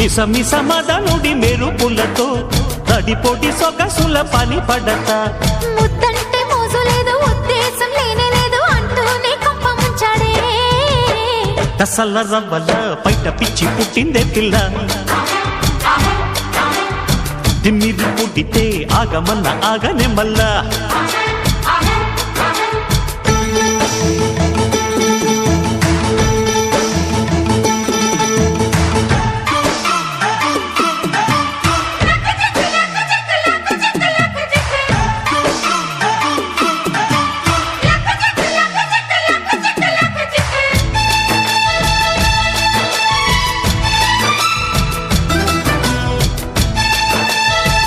మిస మదనుడి మెరుపులతో తడిపోటి సొగసుల పని పడత ముద్దంటే మోజు లేదు ఉద్దేశం లేనే లేదు అంటూనే కప్ప ముంచాడే తసల్ల రవ్వల బయట పిచ్చి పుట్టిందే పిల్ల తిమ్మిది పుట్టితే ఆగమన్న ఆగనే మల్లా